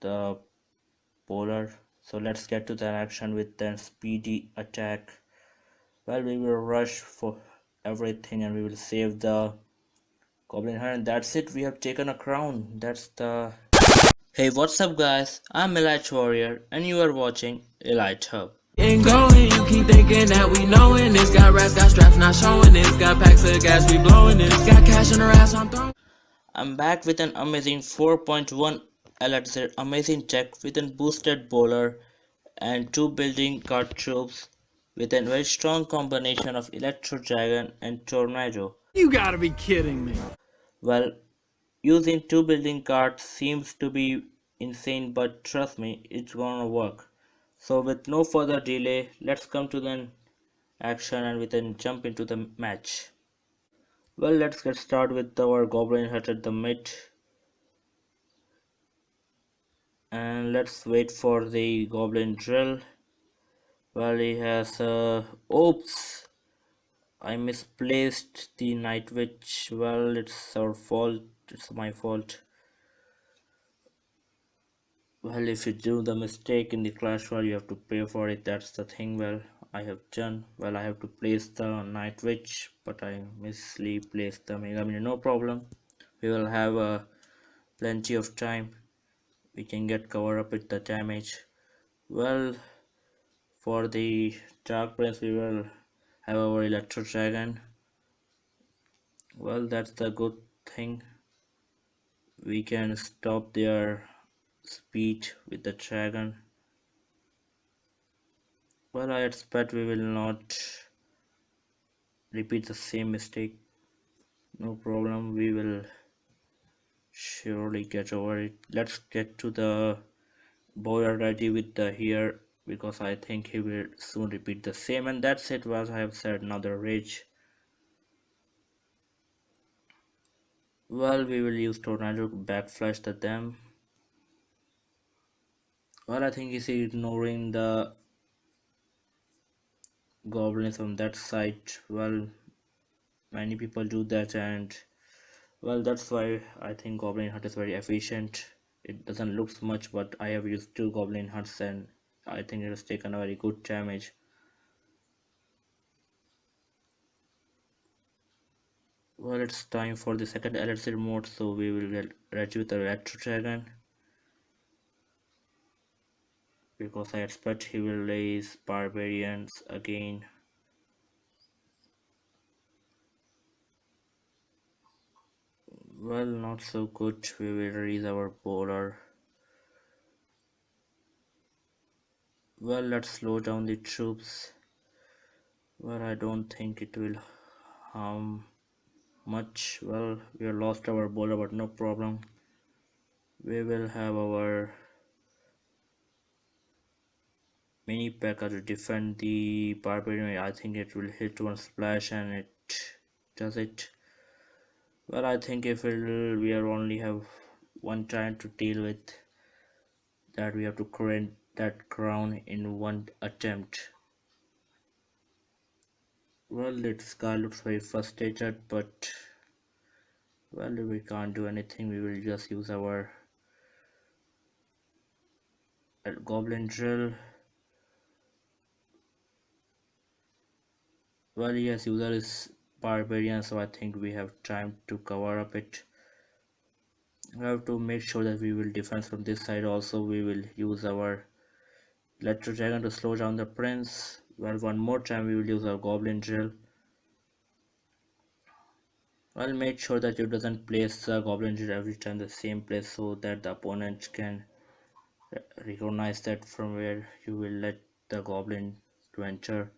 the bowler. So let's get to the action with the speedy attack. Well, we will rush for everything and we will save the goblin hut, and that's it. We have taken a crown. That's the. Hey, what's up, guys? I'm Elite Warrior, and you are watching elitehub. And going, you keep thinking that we knowin' this. Got rats, got straps, not showing this. Got packs of gas, we blowing this. Got cash in her ass, I'm throwing. I'm back with an amazing 4.1 elite amazing tech with a boosted bowler and two building card troops with a very strong combination of electro dragon and tornado. You gotta be kidding me. Well, using two building cards seems to be insane, but trust me, it's gonna work. So with no further delay, let's come to the action and we then jump into the match. Well, let's get started with our goblin hut at the mid. And let's wait for the goblin drill. Well, he has oops, I misplaced the night witch. Well, it's our fault, it's my fault. Well, if you do the mistake in the clash royale, you have to pay for it. That's the thing. Well, I have done. Well, I have to place the night witch, but I misplaced the mega minion. No problem. We will have plenty of time. We can get cover up with the damage. Well, for the dark prince, we will have our electro dragon. Well, that's the good thing. We can stop their speed with the dragon. Well, I expect we will not repeat the same mistake. No problem, we will surely get over it. Let's get to the boy already with the here, because I think he will soon repeat the same, and that's it. Was I have said another rage. Well, we will use tornado to backflash the them. Well, I think he's ignoring the goblins on that side. Well, many people do that, and well, that's why I think goblin hut is very efficient. It doesn't look much, but I have used two goblin huts and I think it has taken a very good damage. Well, it's time for the second elixir mode, so we will get ready with the electro dragon, because I expect he will raise barbarians again. Well, not so good. We will raise our bowler. Well, let's slow down the troops. Well, I don't think it will harm much. Well, we have lost our bowler, but no problem. We will have our mini pekka to defend the barbarian. I think it will hit one splash and it does it. Well, I think if we are only have one time to deal with that, we have to create that crown in one attempt. Well, this guy looks very frustrated, but well, we can't do anything. We will just use our goblin drill. Well, yes, user is barbarian, so I think we have time to cover up it. We have to make sure that we will defend from this side. Also, we will use our electro dragon to slow down the prince. Well, one more time we will use our goblin drill. Well, make sure that you doesn't place the goblin drill every time the same place, so that the opponent can recognize that from where you will let the goblin to enter.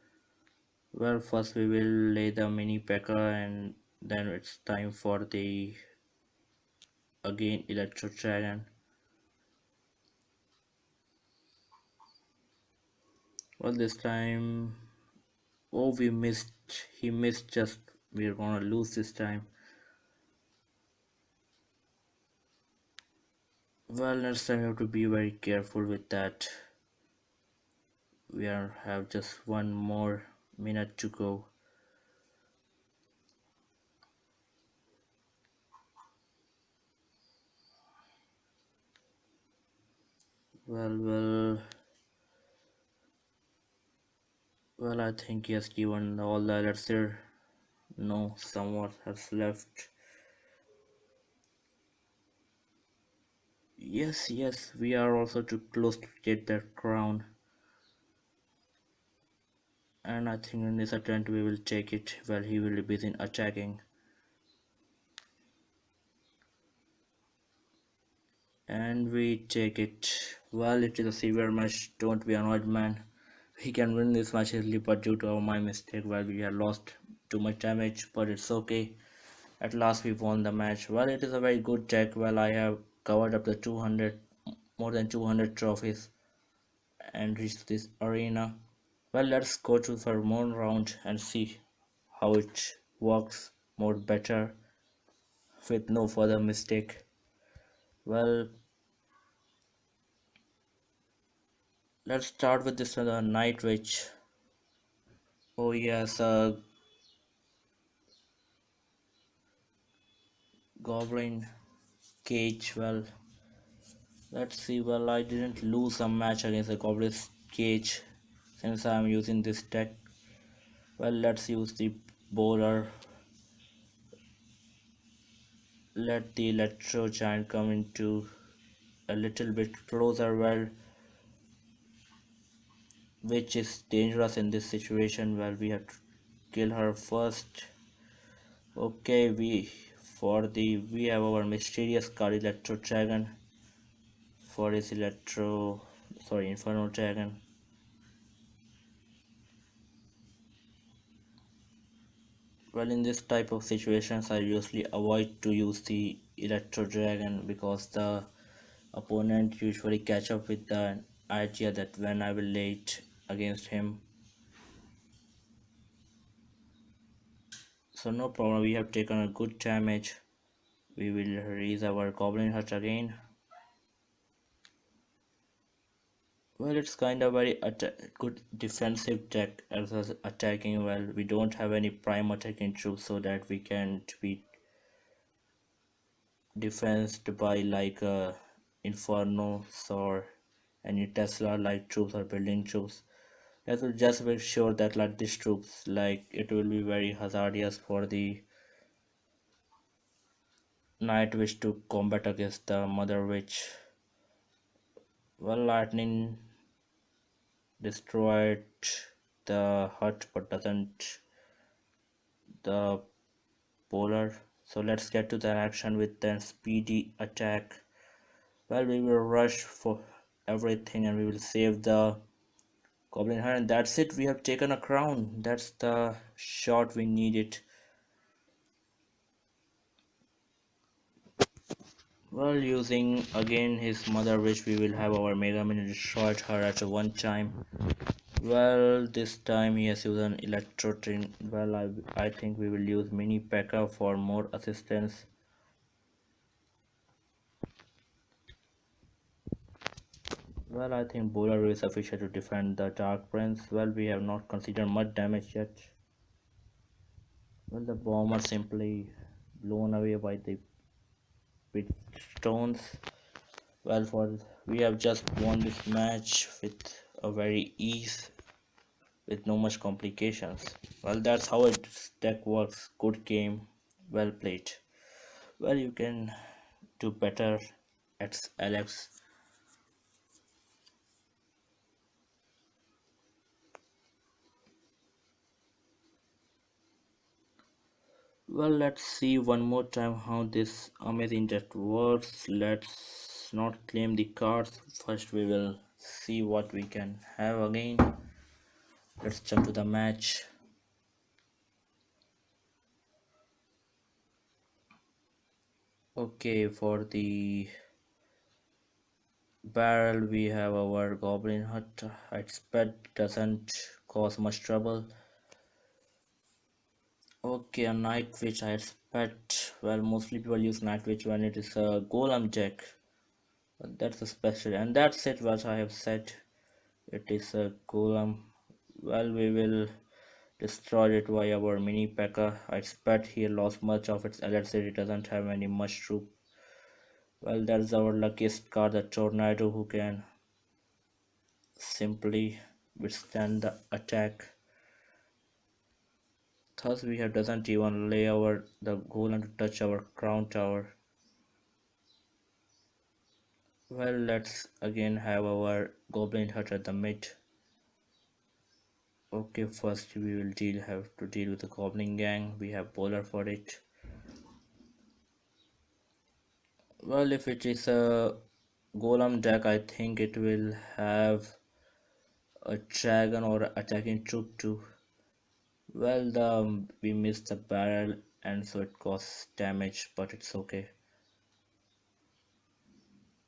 Well, first we will lay the mini pekka, and then it's time for the again electro dragon. Well, this time, oh, we missed. He missed. Just we're gonna lose this time. Well, next time you have to be very careful with that. We have just one more minute to go. Well, I think he has given all the alerts there. No, someone has left. Yes, we are also too close to get that crown. And I think in this attempt we will take it while he will be busy attacking. And we take it. Well, it is a severe match. Don't be annoyed, man. We can win this match easily, but due to my mistake, well, we have lost too much damage. But it's okay. At last, we won the match. Well, it is a very good deck. Well, I have covered up the 200, more than 200 trophies, and reached this arena. Well, let's go to for more round and see how it works more better with no further mistake. Well, let's start with this night witch. Oh yes, Goblin Cage. Well, let's see. Well, I didn't lose a match against the Goblin Cage since I'm using this deck. Well, let's use the bowler. Let the electro giant come into a little bit closer. Well, which is dangerous in this situation. Well, we have to kill her first. Okay, we have our mysterious card electro dragon for his inferno dragon. Well, in this type of situations I usually avoid to use the electro dragon because the opponent usually catch up with the idea that when I will late against him. So no problem, we have taken a good damage. We will raise our goblin hut again. Well, it's kind of very good defensive deck as well as attacking. Well, we don't have any prime attacking troops so that we can be defensed by like infernos or any Tesla like troops or building troops. That will just make sure that like these troops like it will be very hazardous for the night witch to combat against the mother witch. Well, lightning destroyed the hut but doesn't the polar. So let's get to the action with the speedy attack. Well, we will rush for everything and we will save the goblin heart, and that's it. We have taken a crown. That's the shot we needed. Well, using again his mother witch, we will have our mega minion destroyed her at one time. Well, this time he has used an electro train. Well, I think we will use mini pekka for more assistance. Well, I think bowler is sufficient to defend the dark prince. Well, we have not considered much damage yet. Well, the bomb are simply blown away by the with stones. Well, for we have just won this match with a very ease, with no much complications. Well, that's how it deck works. Good game, well played. Well, you can do better at Alex. Well, let's see one more time how this amazing deck works. Let's not claim the cards. First, we will see what we can have again. Let's jump to the match. Okay, for the barrel we have our goblin hut. I expect doesn't cause much trouble. Okay, a night witch I expect. Well, mostly people use night witch when it is a golem deck. But that's a special, and that's it. What I have said. It is a golem. Well, we will destroy it via our mini pekka. I expect he lost much of its electricity. It doesn't have any much troop. Well, that's our luckiest card, the tornado, who can simply withstand the attack. Thus we have doesn't even lay our the golem to touch our crown tower. Well, let's again have our goblin hut at the mid. Okay, first we will have to deal with the goblin gang. We have bowler for it. Well, if it is a golem deck, I think it will have a dragon or attacking troop too. Well, we missed the barrel and so it costs damage, but it's okay.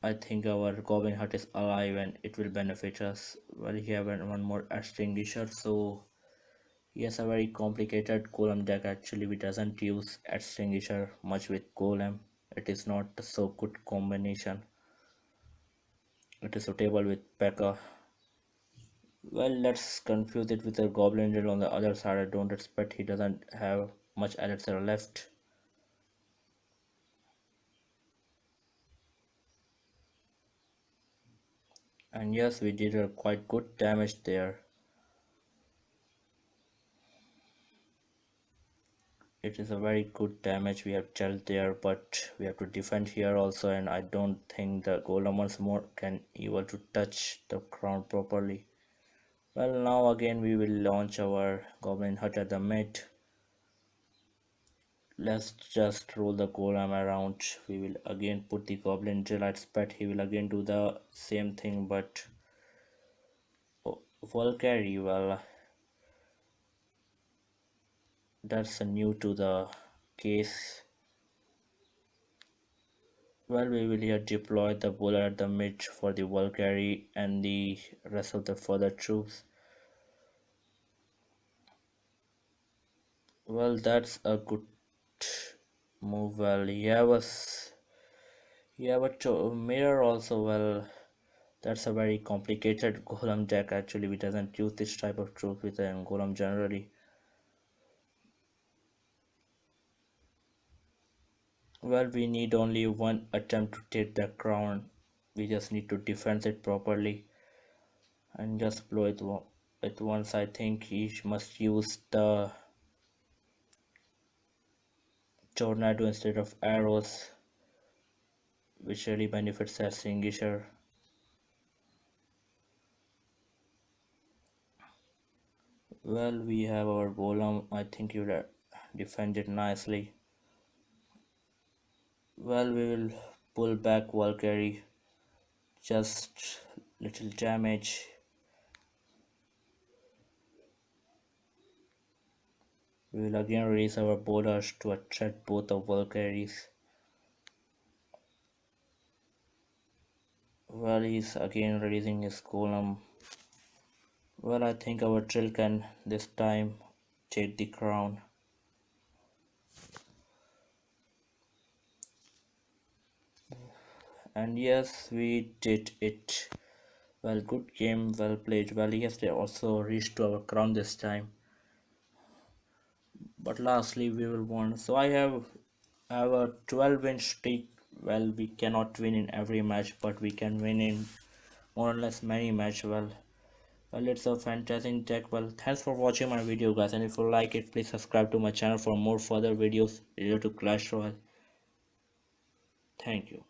I think our goblin hut is alive and it will benefit us. Well, he have one more extinguisher, so he has a very complicated golem deck. Actually, we doesn't use extinguisher much with golem. It is not a so good combination. It is suitable with pekka. Well, let's confuse it with a goblin drill on the other side. I don't expect he doesn't have much elixir left. And yes, we did a quite good damage there. It is a very good damage we have dealt there, but we have to defend here also, and I don't think the golem once more can able to touch the crown properly. Well, now again we will launch our goblin hut at the mid. Let's just roll the golem around. We will again put the goblin drill. I expect he will again do the same thing, but Valkyrie, well, that's new to the case. Well, we will here deploy the bowler at the mid for the Valkyrie and the rest of the further troops. Well, that's a good move. Well, he have a mirror also. Well, that's a very complicated golem deck. Actually, we doesn't use this type of troop with a golem generally. Well, we need only one attempt to take the crown. We just need to defend it properly and just blow it at once. I think he must use the tornado instead of arrows, which really benefits the extinguisher. Well, we have our golem. I think you defend it nicely. Well, we will pull back Valkyrie. Just little damage. We will again release our bowlers to attract both of Valkyries. Well, he's again releasing his golem. Well, I think our drill can this time take the crown. And yes, we did it. Well, good game, well played. Well, yes, they also reached to our crown this time. But lastly, we will win. So I have a 12-win streak. Well, we cannot win in every match, but we can win in more or less many matches. Well, it's a fantastic deck. Well, thanks for watching my video, guys. And if you like it, please subscribe to my channel for more further videos related to Clash Royale. Thank you.